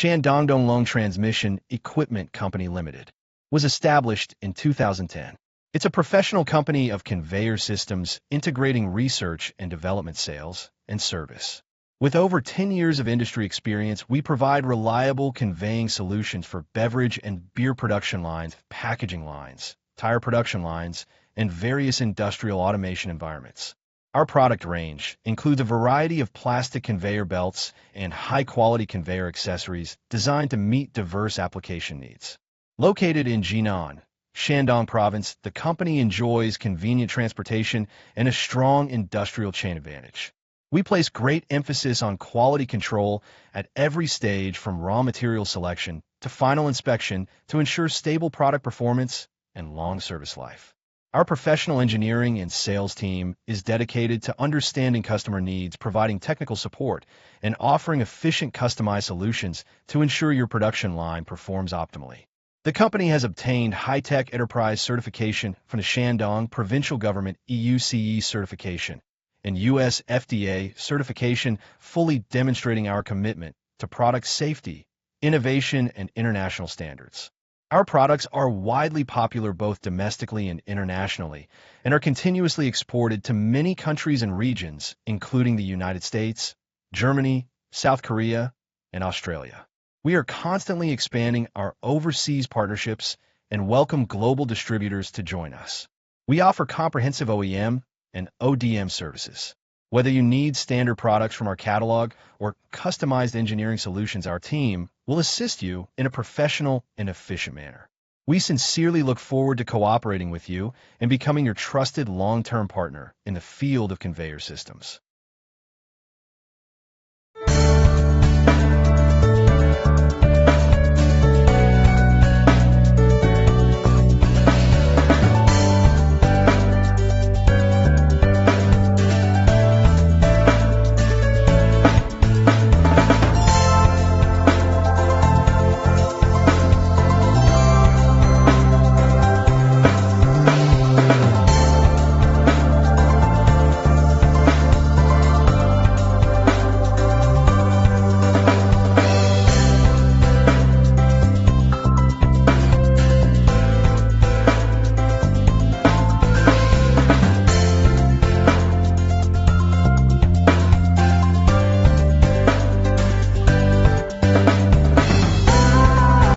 Shandong Long Transmission Equipment Company Limited was established in 2010. It's a professional company of conveyor systems integrating research and development, sales, and service. With over 10 years of industry experience, we provide reliable conveying solutions for beverage and beer production lines, packaging lines, tire production lines, and various industrial automation environments. Our product range includes a variety of plastic conveyor belts and high-quality conveyor accessories designed to meet diverse application needs. Located in Jinan, Shandong Province, the company enjoys convenient transportation and a strong industrial chain advantage. We place great emphasis on quality control at every stage, from raw material selection to final inspection, to ensure stable product performance and long service life. Our professional engineering and sales team is dedicated to understanding customer needs, providing technical support, and offering efficient customized solutions to ensure your production line performs optimally. The company has obtained high-tech enterprise certification from the Shandong Provincial Government, EUCE certification, and US FDA certification, fully demonstrating our commitment to product safety, innovation, and international standards. Our products are widely popular both domestically and internationally, and are continuously exported to many countries and regions, including the United States, Germany, South Korea, and Australia. We are constantly expanding our overseas partnerships and welcome global distributors to join us. We offer comprehensive OEM and ODM services. Whether you need standard products from our catalog or customized engineering solutions, our team will assist you in a professional and efficient manner. We sincerely look forward to cooperating with you and becoming your trusted long-term partner in the field of conveyor systems.